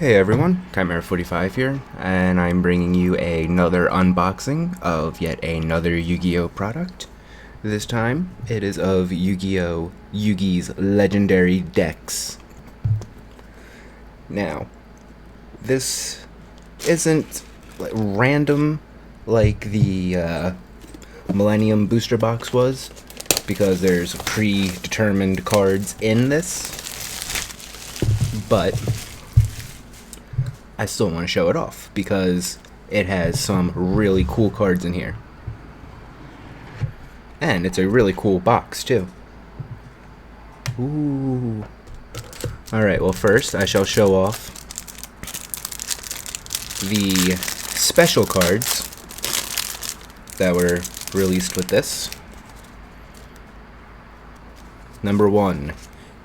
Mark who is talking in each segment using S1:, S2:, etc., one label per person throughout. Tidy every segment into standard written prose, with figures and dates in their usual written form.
S1: Hey everyone, Chimera45 here, and I'm bringing you another unboxing of yet another Yu-Gi-Oh product. This time, it is of Yu-Gi-Oh! Yugi's Legendary decks. Now, this isn't random like the Millennium Booster Box was, because there's predetermined cards in this, but I still want to show it off because it has some really cool cards in here. And it's a really cool box too. Ooh. Alright, well first I shall show off the special cards that were released with this. Number 1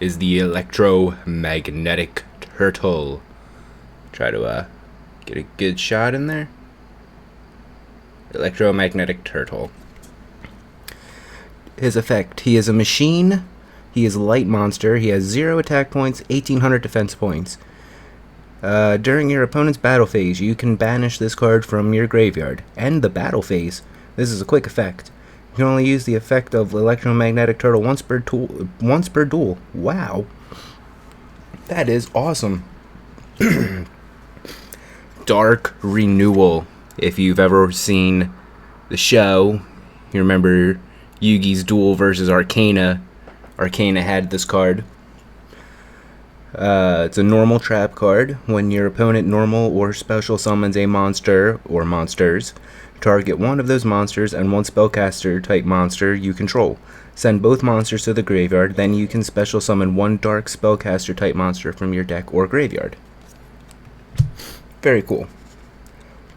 S1: is the Electromagnetic Turtle. Try to get a good shot in there. Electromagnetic Turtle. His effect: he is a machine, he is a light monster, he has 0 attack points, 1800 defense points. During your opponent's battle phase, you can banish this card from your graveyard. End the battle phase. This is a quick effect. You can only use the effect of Electromagnetic Turtle once per duel. Wow. That is awesome. Dark Renewal. If you've ever seen the show, you remember Yugi's duel versus Arcana. Arcana had this card. It's a normal trap card. When your opponent normal or special summons a monster or monsters, target one of those monsters and one spellcaster type monster you control. Send both monsters to the graveyard, then you can special summon one dark spellcaster type monster from your deck or graveyard. Very cool.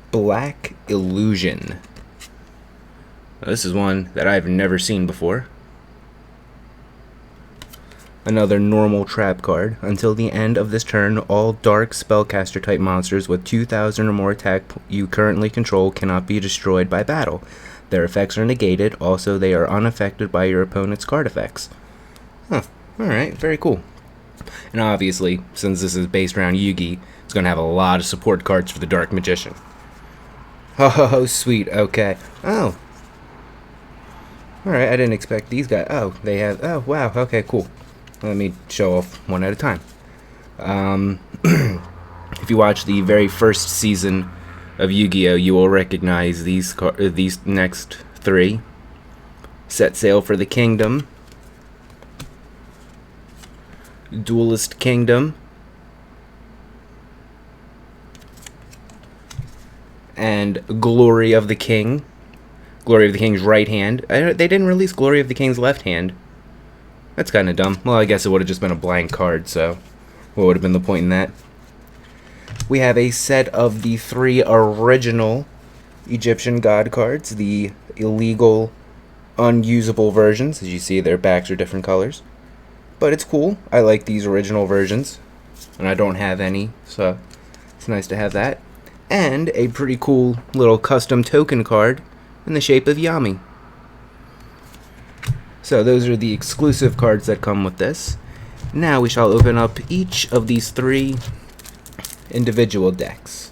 S1: Black Illusion. Now, this is one that I've never seen before. Another normal trap card. Until the end of this turn, all dark spellcaster type monsters with 2000 or more attack you currently control cannot be destroyed by battle. Their effects are negated. Also, they are unaffected by your opponent's card effects. Huh. Alright, very cool. And obviously, since this is based around Yugi, it's going to have a lot of support cards for the Dark Magician. Oh, sweet. Okay. Oh. Alright, I didn't expect these guys. Oh, they have... Oh, wow. Okay, cool. Let me show off one at a time. If you watch the very first season of Yu-Gi-Oh, you will recognize these next three. Set Sail for the Kingdom, Duelist Kingdom, and Glory of the King. Glory of the King's right hand. They didn't release Glory of the King's left hand. That's kind of dumb. Well, I guess it would have just been a blank card, so what would have been the point in that? We have a set of the 3 original Egyptian god cards, the illegal, unusable versions. As you see, their backs are different colors. But it's cool. I like these original versions, and I don't have any, so it's nice to have that. And a pretty cool little custom token card in the shape of Yami. So those are the exclusive cards that come with this. Now we shall open up each of these 3 individual decks.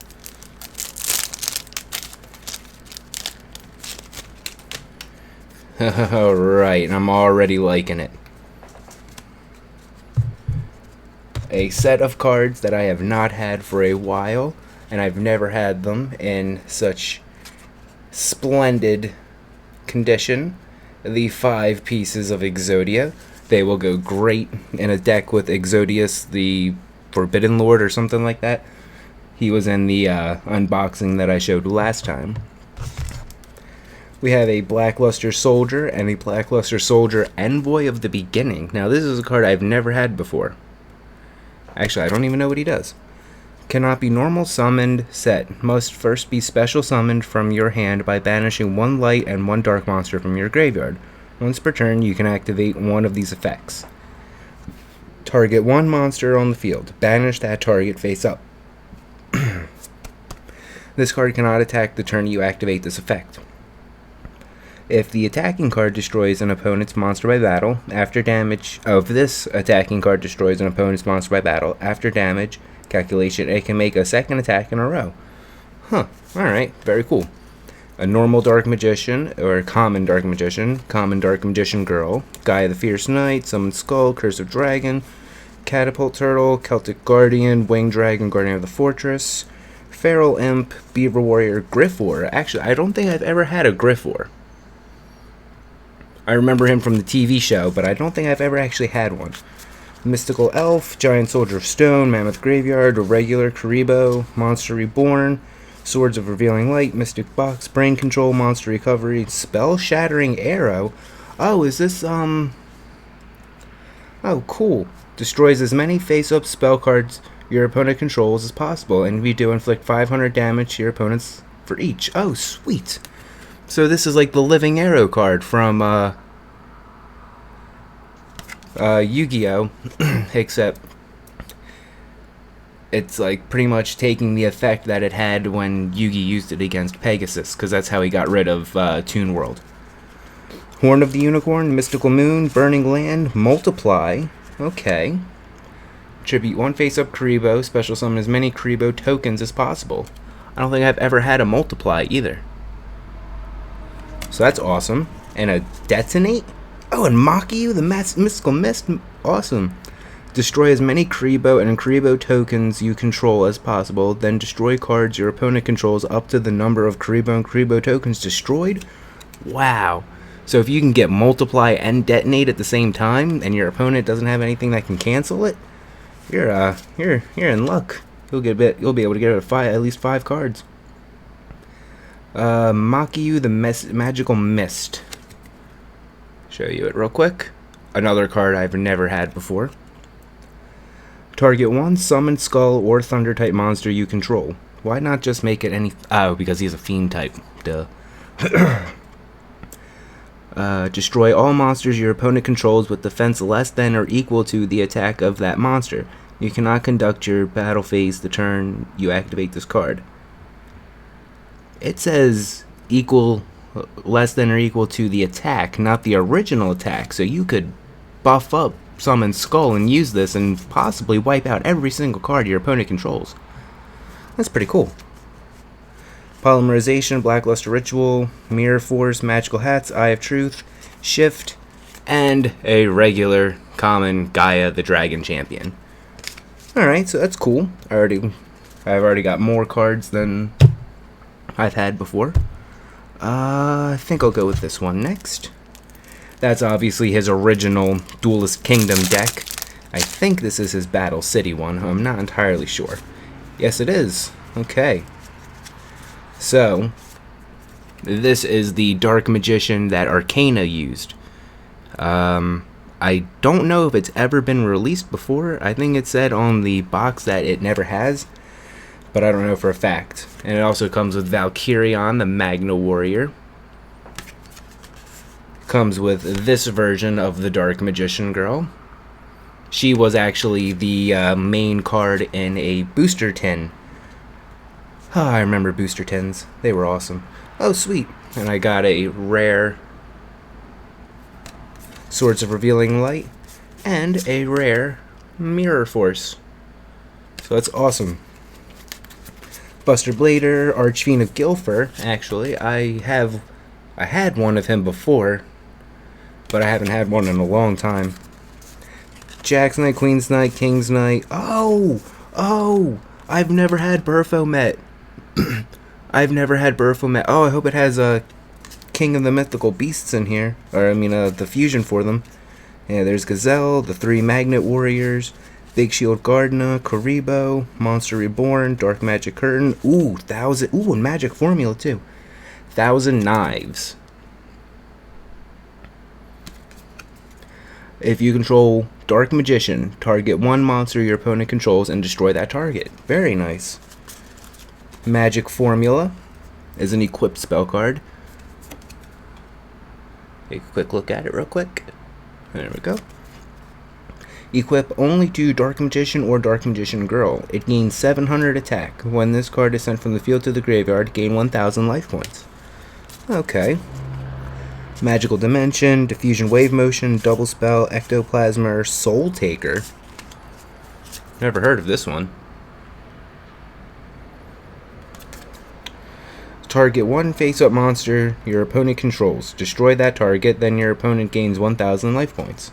S1: Alright, I'm already liking it. A set of cards that I have not had for a while, and I've never had them in such splendid condition. The 5 pieces of Exodia. They will go great in a deck with Exodius, the Forbidden Lord or something like that. He was in the unboxing that I showed last time. We have a Blackluster Soldier and a Blackluster Soldier Envoy of the Beginning. Now this is a card I've never had before. Actually, I don't even know what he does. Cannot be normal summoned set. Must first be special summoned from your hand by banishing 1 light and 1 dark monster from your graveyard. Once per turn, you can activate one of these effects. Target 1 monster on the field. Banish that target face up. This card cannot attack the turn you activate this effect. If the attacking card destroys an opponent's monster by battle, after damage of this attacking card destroys an opponent's monster by battle, after damage calculation, it can make a second attack in a row. Huh, alright, very cool. A normal Dark Magician, or common Dark Magician Girl, Gaia the Fierce Knight, Summon Skull, Curse of Dragon, Catapult Turtle, Celtic Guardian, Winged Dragon, Guardian of the Fortress, Feral Imp, Beaver Warrior, Griffor. Actually, I don't think I've ever had a Griffor. I remember him from the TV show, but I don't think I've ever actually had one. Mystical Elf, Giant Soldier of Stone, Mammoth Graveyard, Irregular, Karibo, Monster Reborn, Swords of Revealing Light, Mystic Box, Brain Control, Monster Recovery, Spell Shattering Arrow. Oh, is this, Oh, cool. Destroys as many face-up spell cards your opponent controls as possible, and you do inflict 500 damage to your opponents for each. Oh, sweet. So this is like the Living Arrow card from Yu-Gi-Oh! Except it's like pretty much taking the effect that it had when Yugi used it against Pegasus, because that's how he got rid of Toon World. Horn of the Unicorn, Mystical Moon, Burning Land, Multiply. Okay. Tribute one face-up Karibo, special summon as many Karibo tokens as possible. I don't think I've ever had a Multiply either. So that's awesome. And a Detonate? Oh, and Maki, the Mystical Mist? Awesome. Destroy as many Karibo and Karibo tokens you control as possible, then destroy cards your opponent controls up to the number of Karibo and Karibo tokens destroyed? Wow. So if you can get Multiply and Detonate at the same time, and your opponent doesn't have anything that can cancel it, you're in luck. You'll be able to get at least 5 cards. Makiyu the Magical Mist. Show you it real quick. Another card I've never had before. Target one summon Skull or Thunder type monster you control. Why not just make it any... Oh, because he's a Fiend type. Duh. Destroy all monsters your opponent controls with defense less than or equal to the attack of that monster. You cannot conduct your battle phase the turn you activate this card. It says less than or equal to the attack, not the original attack. So you could buff up Summon Skull and use this and possibly wipe out every single card your opponent controls. That's pretty cool. Polymerization, Blackluster Ritual, Mirror Force, Magical Hats, Eye of Truth, Shift, and a regular common Gaia the Dragon Champion. Alright, so that's cool. I've already got more cards than I've had before. I think I'll go with this one next. That's obviously his original Duelist Kingdom deck. I think this is his Battle City one. I'm not entirely sure. Yes, it is. Okay. So, this is the Dark Magician that Arcana used. I don't know if it's ever been released before. I think it said on the box that it never has, but I don't know for a fact. And it also comes with Valkyrion, the Magna Warrior. Comes with this version of the Dark Magician Girl. She was actually the main card in a booster tin. Oh, I remember booster tins. They were awesome. Oh, sweet. And I got a rare Swords of Revealing Light and a rare Mirror Force. So that's awesome. Buster Blader, Archfiend of Guilford. Actually, I had one of him before, but I haven't had one in a long time. Jack's Knight, Queen's Knight, King's Knight. Oh! I've never had Baphomet. I've never had Baphomet. Oh, I hope it has a King of the Mythical Beasts in here. Or, the fusion for them. Yeah, there's Gazelle, the 3 Magnet Warriors, Big Shield Gardna, Karibo, Monster Reborn, Dark Magic Curtain. Ooh, 1,000. Ooh, and Magic Formula, too. 1,000 Knives. If you control Dark Magician, target one monster your opponent controls and destroy that target. Very nice. Magic Formula is an equipped spell card. Take a quick look at it real quick. There we go. Equip only to Dark Magician or Dark Magician Girl. It gains 700 attack. When this card is sent from the field to the graveyard, gain 1,000 life points. Okay. Magical Dimension, Diffusion Wave Motion, Double Spell, Ectoplasmer, Soul Taker. Never heard of this one. Target one face-up monster your opponent controls. Destroy that target, then your opponent gains 1,000 life points.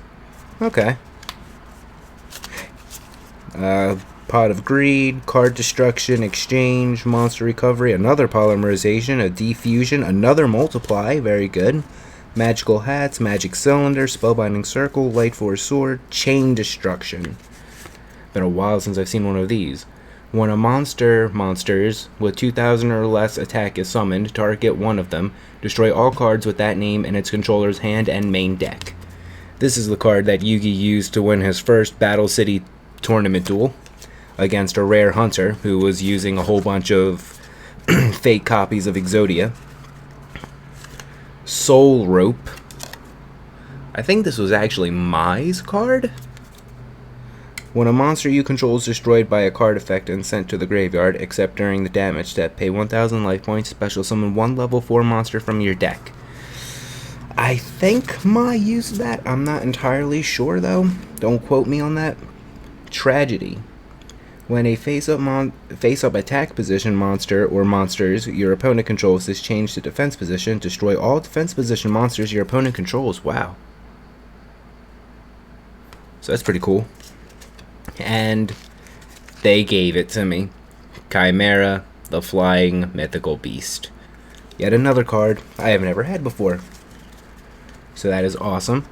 S1: Okay. Pot of Greed, Card Destruction, Exchange, Monster Recovery, another Polymerization, a Defusion, another Multiply, very good. Magical Hats, Magic Cylinder, Spellbinding Circle, Light Force Sword, Chain Destruction. Been a while since I've seen one of these. When a monsters with 2,000 or less attack is summoned, target one of them. Destroy all cards with that name in its controller's hand and main deck. This is the card that Yugi used to win his first Battle City tournament duel against a rare hunter who was using a whole bunch of fake copies of Exodia. Soul Rope. I think this was actually Mai's card. When a monster you control is destroyed by a card effect and sent to the graveyard, except during the damage step, pay 1,000 life points, special summon one level 4 monster from your deck. I think Mai used that. I'm not entirely sure though. Don't quote me on that. Tragedy. When a face-up attack position monster or monsters your opponent controls is changed to defense position, destroy all defense position monsters your opponent controls. Wow. So that's pretty cool. And they gave it to me. Chimera, the Flying Mythical Beast. Yet another card I have never had before. So that is awesome.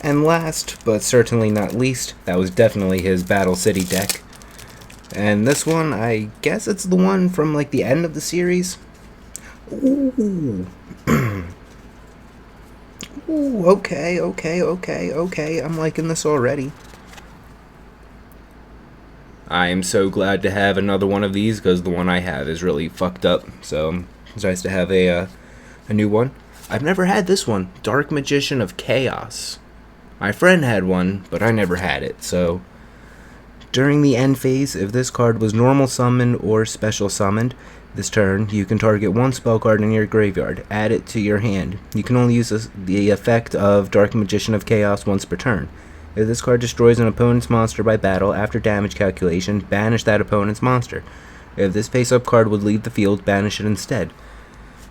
S1: And last, but certainly not least, that was definitely his Battle City deck. And this one, I guess it's the one from like the end of the series. Ooh. Ooh, okay. I'm liking this already. I am so glad to have another one of these because the one I have is really fucked up. So it's nice to have a new one. I've never had this one, Dark Magician of Chaos. My friend had one, but I never had it. So during the end phase, if this card was normal summoned or special summoned, this turn, you can target one spell card in your graveyard, add it to your hand. You can only use the effect of Dark Magician of Chaos once per turn. If this card destroys an opponent's monster by battle after damage calculation, banish that opponent's monster. If this face-up card would leave the field, banish it instead.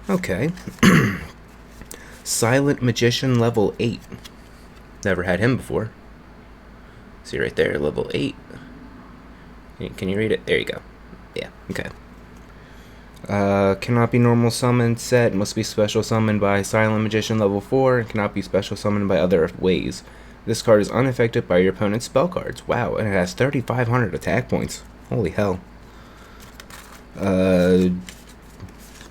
S1: Okay. Silent Magician level 8. Never had him before. See right there, level 8. Can you read it? There you go. Yeah, okay. Cannot be normal summoned set, must be special summoned by Silent Magician level 4, and cannot be special summoned by other ways. This card is unaffected by your opponent's spell cards. Wow, and it has 3,500 attack points. Holy hell. The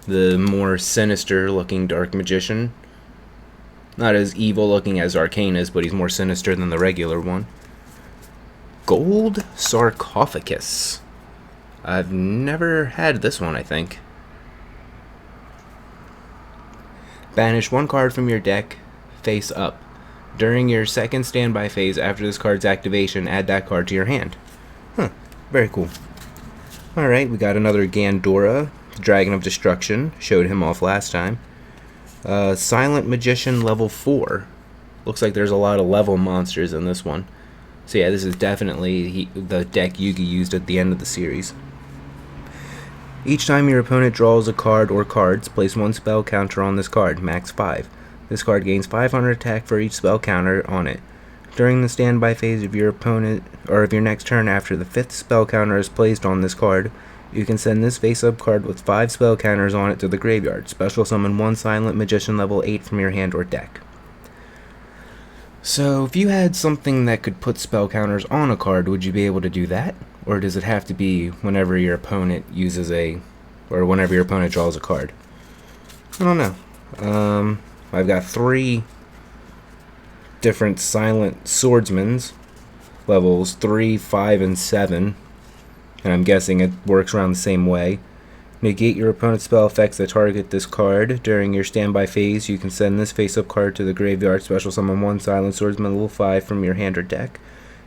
S1: more sinister looking Dark Magician. Not as evil looking as Arcana is, but he's more sinister than the regular one. Gold Sarcophagus. I've never had this one, I think. Banish one card from your deck, face up. During your second standby phase after this card's activation, add that card to your hand. Huh, very cool. Alright, we got another Gandora, Dragon of Destruction. Showed him off last time. Silent Magician level 4. Looks like there's a lot of level monsters in this one. So yeah, this is definitely the deck Yugi used at the end of the series. Each time your opponent draws a card or cards, place one spell counter on this card, max 5. This card gains 500 attack for each spell counter on it. During the standby phase of your opponent, or of your next turn after the 5th spell counter is placed on this card, you can send this face-up card with 5 spell counters on it to the graveyard. Special summon one Silent Magician level 8 from your hand or deck. So, if you had something that could put spell counters on a card, would you be able to do that? Or does it have to be whenever your opponent uses or whenever your opponent draws a card? I don't know. I've got 3 different Silent Swordsmans, levels 3, 5, and 7. And I'm guessing it works around the same way. Negate your opponent's spell effects that target this card. During your standby phase, you can send this face-up card to the graveyard. Special summon one Silent Swordsman level 5 from your hand or deck.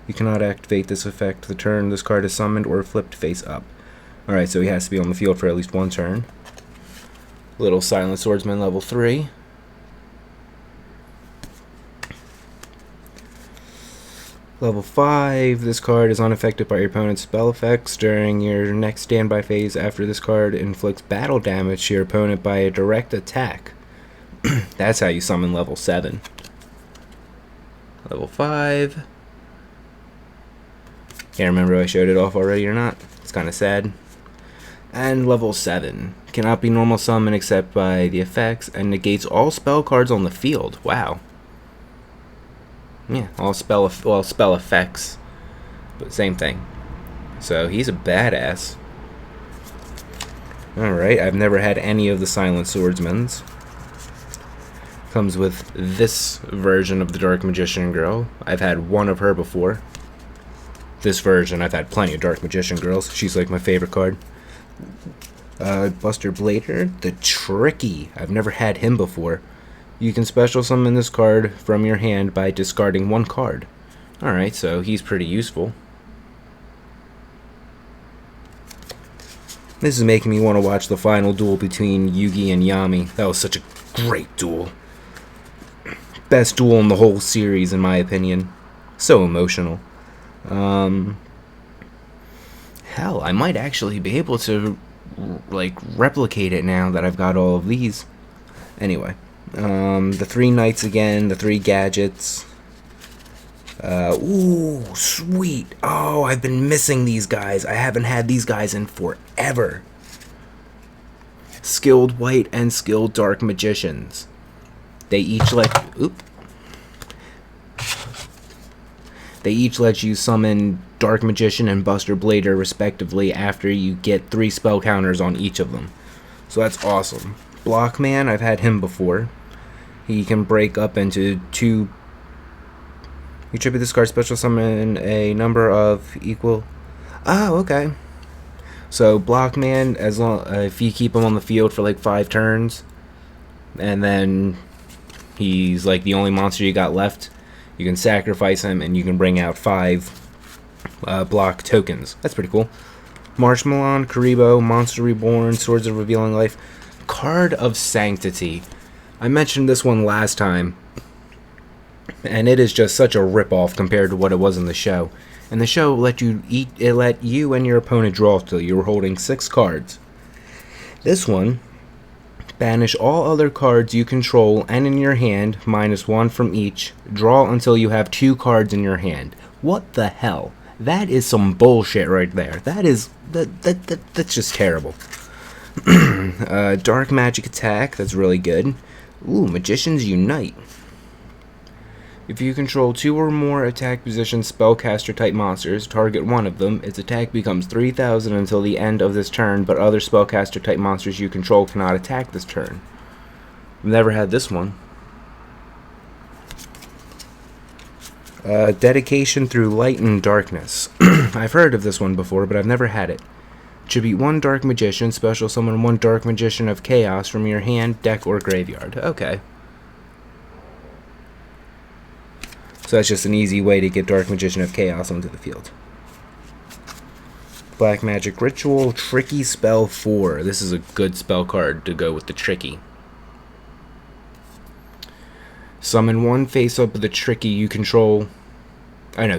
S1: You cannot activate this effect the turn this card is summoned or flipped face up. Alright, so he has to be on the field for at least one turn. Little Silent Swordsman level 3. Level 5, this card is unaffected by your opponent's spell effects during your next standby phase. After this card inflicts battle damage to your opponent by a direct attack. That's how you summon level 7. Level 5. Can't remember if I showed it off already or not. It's kind of sad. And level 7. Cannot be normal summon except by the effects and negates all spell cards on the field. Wow. Yeah, all spell effects, but same thing. So he's a badass. Alright, I've never had any of the Silent Swordsmans. Comes with this version of the Dark Magician Girl. I've had one of her before. This version, I've had plenty of Dark Magician Girls. She's like my favorite card. Buster Blader, the Tricky. I've never had him before. You can special summon this card from your hand by discarding one card. Alright, so he's pretty useful. This is making me want to watch the final duel between Yugi and Yami. That was such a great duel. Best duel in the whole series, in my opinion. So emotional. Hell, I might actually be able to, like, replicate it now that I've got all of these. Anyway. The 3 knights again, the 3 gadgets. Ooh, sweet. Oh, I've been missing these guys. I haven't had these guys in forever. Skilled white and skilled dark magicians. They each let you summon Dark Magician and Buster Blader respectively after you get 3 spell counters on each of them. So that's awesome. Blockman, I've had him before. He can break up into 2. You tribute this card, special summon a number of equal. Oh, okay. So Blockman, as long if you keep him on the field for like 5 turns, and then he's like the only monster you got left, you can sacrifice him and you can bring out 5 block tokens. That's pretty cool. Marshmallow, Karibo, Monster Reborn, Swords of Revealing Life, Card of Sanctity. I mentioned this one last time, and it is just such a ripoff compared to what it was in the show. And the show let you and your opponent draw till you were holding 6 cards. This one, banish all other cards you control and in your hand, -1 from each. Draw until you have 2 cards in your hand. What the hell? That is some bullshit right there. That's just terrible. Dark Magic Attack, that's really good. Ooh, Magicians Unite. If you control 2 or more attack position spellcaster type monsters, target one of them. Its attack becomes 3,000 until the end of this turn, but other spellcaster type monsters you control cannot attack this turn. I've never had this one. Dedication Through Light and Darkness. I've heard of this one before, but I've never had it. Tribute 1 Dark Magician, special summon 1 Dark Magician of Chaos from your hand, deck, or graveyard. Okay. So that's just an easy way to get Dark Magician of Chaos onto the field. Black Magic Ritual, Tricky Spell 4. This is a good spell card to go with the Tricky. Summon 1 face-up of the Tricky you control.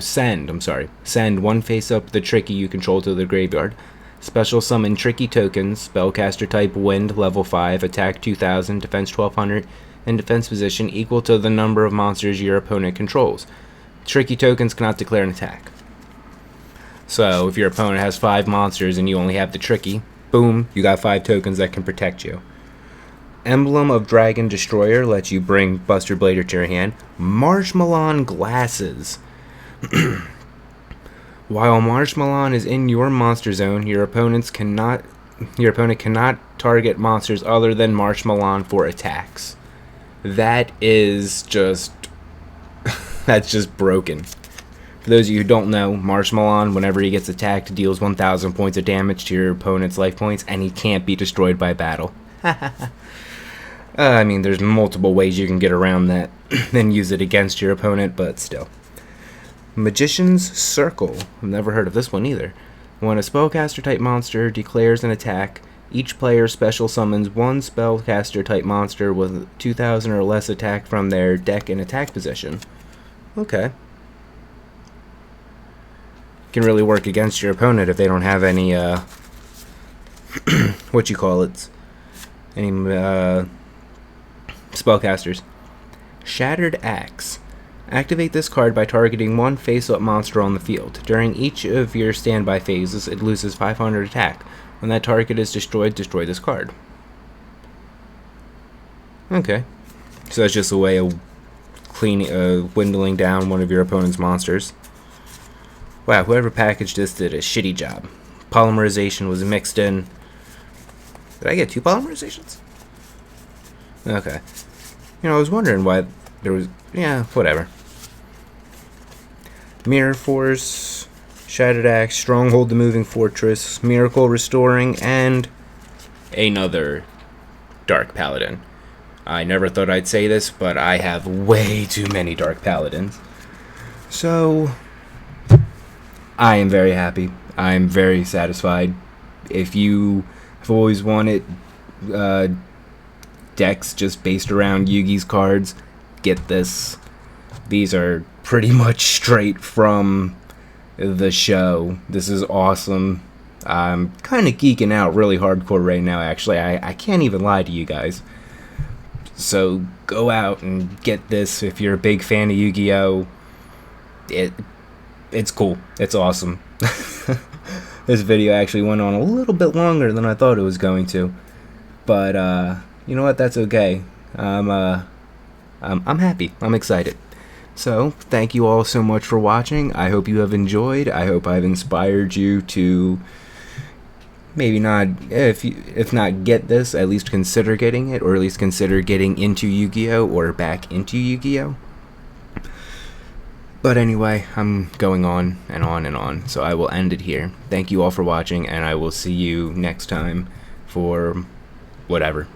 S1: Send 1 face-up the Tricky you control to the graveyard. Special summon Tricky tokens, spellcaster type Wind, level 5, attack 2000, defense 1200, and defense position equal to the number of monsters your opponent controls. Tricky tokens cannot declare an attack. So if your opponent has 5 monsters and you only have the Tricky, boom, you got 5 tokens that can protect you. Emblem of Dragon Destroyer lets you bring Buster Blader to your hand. Marshmallow Glasses. While Marshmallow is in your monster zone, your opponent cannot target monsters other than Marshmallow for attacks. That is just that's just broken. For those of you who don't know, Marshmallow, whenever he gets attacked, deals 1,000 points of damage to your opponent's life points, and he can't be destroyed by battle. I mean, there's multiple ways you can get around that and use it against your opponent, but still. Magician's Circle. I've never heard of this one either. When a spellcaster type monster declares an attack, Each player special summons one spellcaster type monster with 2,000 or less attack from their deck in attack position. Okay. Can really work against your opponent if they don't have any, what you call it, any, spellcasters. Shattered Axe. Activate this card by targeting one face-up monster on the field. During each of your standby phases, it loses 500 attack. When that target is destroyed, destroy this card. Okay. So that's just a way of dwindling down one of your opponent's monsters. Wow, whoever packaged this did a shitty job. Polymerization was mixed in. Did I get 2 polymerizations? Okay. You know, I was wondering why there was... Yeah, whatever. Mirror Force, Shattered Axe, Stronghold the Moving Fortress, Miracle Restoring, and another Dark Paladin. I never thought I'd say this, but I have way too many Dark Paladins. So, I am very happy. I'm very satisfied. If you have always wanted decks just based around Yugi's cards, get this. These are pretty much straight from the show. This is awesome. I'm kind of geeking out really hardcore right now, actually. I can't even lie to you guys. So go out and get this if you're a big fan of Yu-Gi-Oh! It's cool. It's awesome. This video actually went on a little bit longer than I thought it was going to. But, you know what? That's okay. I'm happy. I'm excited. So, thank you all so much for watching. I hope you have enjoyed. I hope I've inspired you to maybe not, if not get this, at least consider getting it, or at least consider getting into Yu-Gi-Oh! Or back into Yu-Gi-Oh! But anyway, I'm going on and on and on, so I will end it here. Thank you all for watching, and I will see you next time for whatever.